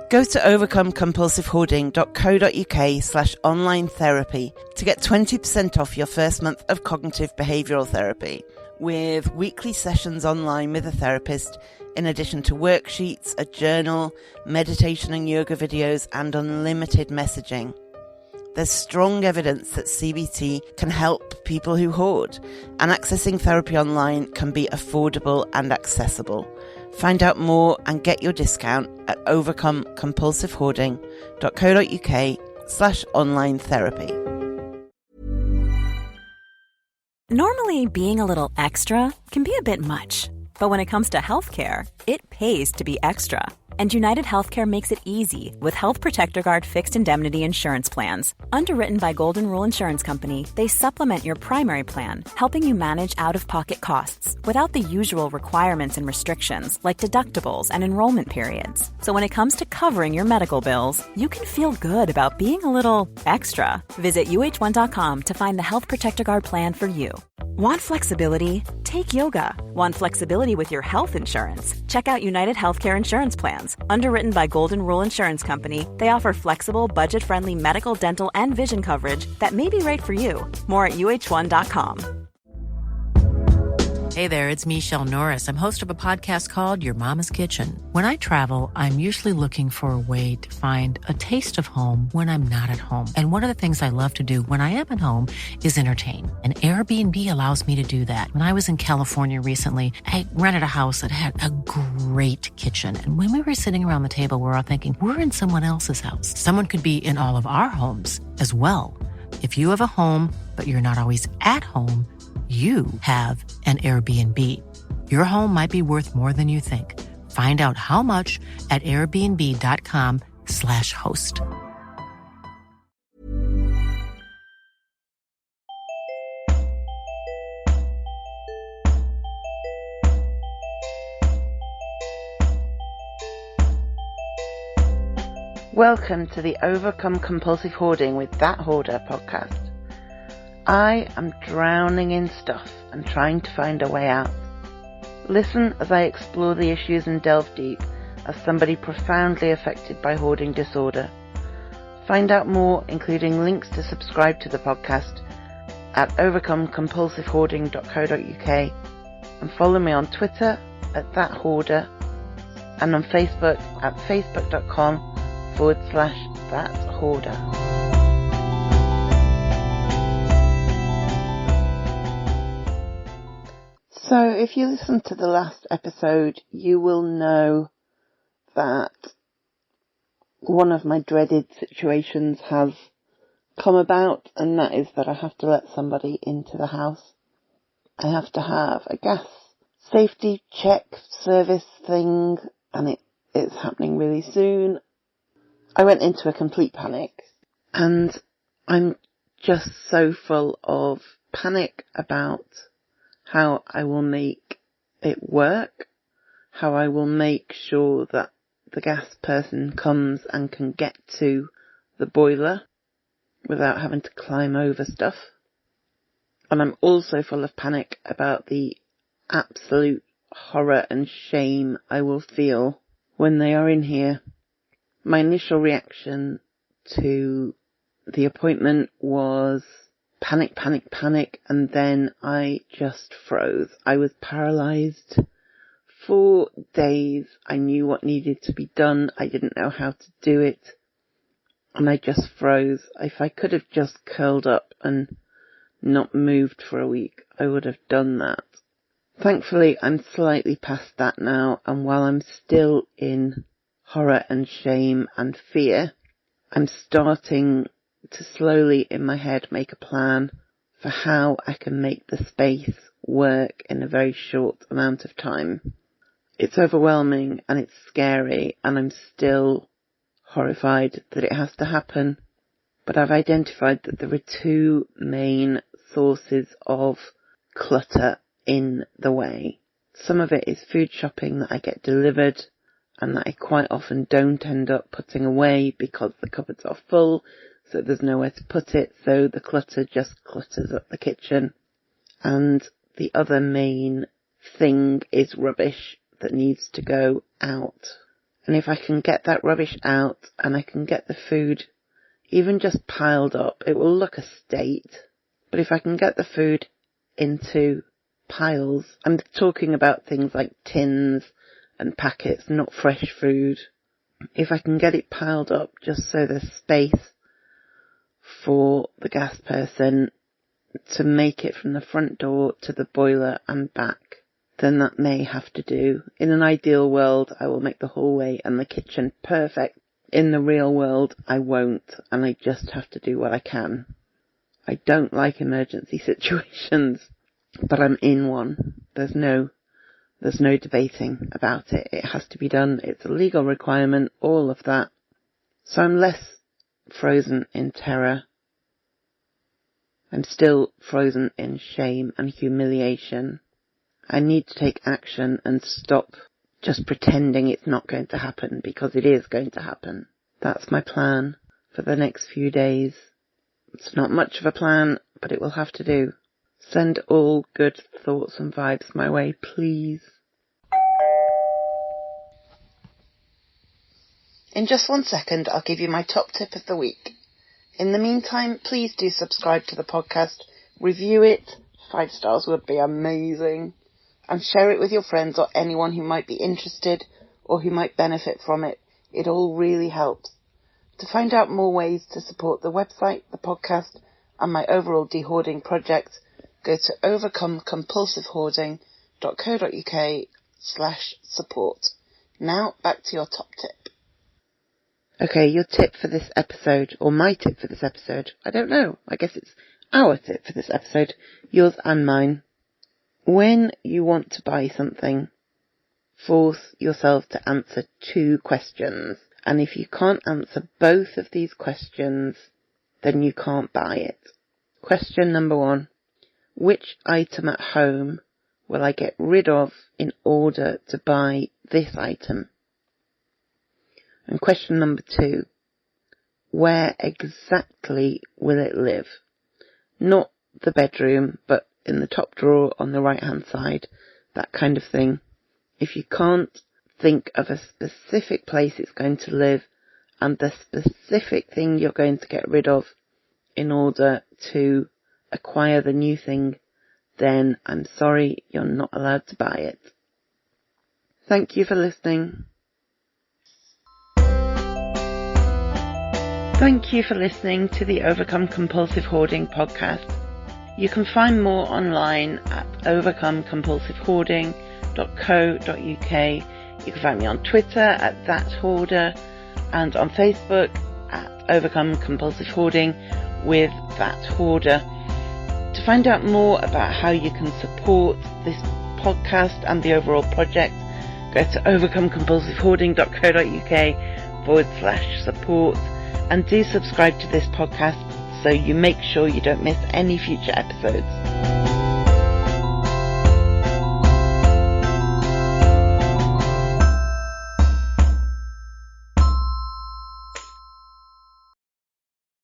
Go to overcomecompulsivehoarding.co.uk/online therapy to get 20% off your first month of cognitive behavioural therapy, with weekly sessions online with a therapist, in addition to worksheets, a journal, meditation and yoga videos, and unlimited messaging. There's strong evidence that CBT can help people who hoard, and accessing therapy online can be affordable and accessible. Find out more and get your discount at overcomecompulsivehoarding.co.uk/online therapy. Normally, being a little extra can be a bit much, but when it comes to healthcare, it pays to be extra. And United Healthcare makes it easy with Health Protector Guard fixed indemnity insurance plans. Underwritten by Golden Rule Insurance Company, they supplement your primary plan, helping you manage out-of-pocket costs without the usual requirements and restrictions like deductibles and enrollment periods. So when it comes to covering your medical bills, you can feel good about being a little extra. Visit uh1.com to find the Health Protector Guard plan for you. Want flexibility? Take yoga. Want flexibility with your health insurance? Check out United Healthcare Insurance Plans. Underwritten by Golden Rule Insurance Company, they offer flexible, budget-friendly medical, dental, and vision coverage that may be right for you. More at uh1.com. Hey there, it's Michelle Norris. I'm host of a podcast called Your Mama's Kitchen. When I travel, I'm usually looking for a way to find a taste of home when I'm not at home. And one of the things I love to do when I am at home is entertain. And Airbnb allows me to do that. When I was in California recently, I rented a house that had a great kitchen. And when we were sitting around the table, we're all thinking, we're in someone else's house. Someone could be in all of our homes as well. If you have a home, but you're not always at home, you have an Airbnb. Your home might be worth more than you think. Find out how much at airbnb.com/host. Welcome to the Overcome Compulsive Hoarding with That Hoarder podcast. I am drowning in stuff and trying to find a way out. Listen as I explore the issues and delve deep as somebody profoundly affected by hoarding disorder. Find out more, including links to subscribe to the podcast, at overcomecompulsivehoarding.co.uk, and follow me on Twitter at That Hoarder and on Facebook at facebook.com/That Hoarder. So if you listened to the last episode, you will know that one of my dreaded situations has come about, and that is that I have to let somebody into the house. I have to have a gas safety check service thing, and it's happening really soon. I went into a complete panic, and I'm just so full of panic about how I will make it work, how I will make sure that the gas person comes and can get to the boiler without having to climb over stuff. And I'm also full of panic about the absolute horror and shame I will feel when they are in here. My initial reaction to the appointment was panic, and then I just froze. I was paralysed for days. I knew what needed to be done. I didn't know how to do it, and I just froze. If I could have just curled up and not moved for a week, I would have done that. Thankfully, I'm slightly past that now, and while I'm still in horror and shame and fear, I'm starting to slowly in my head make a plan for how I can make the space work in a very short amount of time. It's overwhelming and it's scary, and I'm still horrified that it has to happen. But I've identified that there are two main sources of clutter in the way. Some of it is food shopping that I get delivered and that I quite often don't end up putting away because the cupboards are full, so there's nowhere to put it, so the clutter just clutters up the kitchen. And the other main thing is rubbish that needs to go out. And if I can get that rubbish out and I can get the food even just piled up, it will look a state. But if I can get the food into piles, I'm talking about things like tins and packets, not fresh food. If I can get it piled up just so there's space for the gas person to make it from the front door to the boiler and back, then that may have to do. In an ideal world, I will make the hallway and the kitchen perfect. In the real world, I won't, and I just have to do what I can. I don't like emergency situations, but I'm in one. There's no debating about it. It has to be done. It's a legal requirement, all of that. So I'm less frozen in terror. I'm still frozen in shame and humiliation. I need to take action and stop just pretending it's not going to happen, because it is going to happen. That's my plan for the next few days. It's not much of a plan, but it will have to do. Send all good thoughts and vibes my way, please. In just 1 second, I'll give you my top tip of the week. In the meantime, please do subscribe to the podcast, review it, 5 stars would be amazing, and share it with your friends or anyone who might be interested or who might benefit from it. It all really helps. To find out more ways to support the website, the podcast, and my overall de-hoarding project, go to overcomecompulsivehoarding.co.uk/support. Now, back to your top tip. Okay, your tip for this episode, or my tip for this episode, I don't know. I guess it's our tip for this episode, yours and mine. When you want to buy something, force yourself to answer 2 questions. And if you can't answer both of these questions, then you can't buy it. Question number 1. Which item at home will I get rid of in order to buy this item? And question number 2. Where exactly will it live? Not the bedroom, but in the top drawer on the right-hand side, that kind of thing. If you can't think of a specific place it's going to live and the specific thing you're going to get rid of in order to acquire the new thing, then I'm sorry, you're not allowed to buy it. Thank you for listening. Thank you for listening to the Overcome Compulsive Hoarding podcast. You can find more online at overcomecompulsivehoarding.co.uk. You can find me on Twitter at @Hoarder and on Facebook at Overcome Compulsive Hoarding with @Hoarder. To find out more about how you can support this podcast and the overall project, go to overcomecompulsivehoarding.co.uk/support. And do subscribe to this podcast so you make sure you don't miss any future episodes.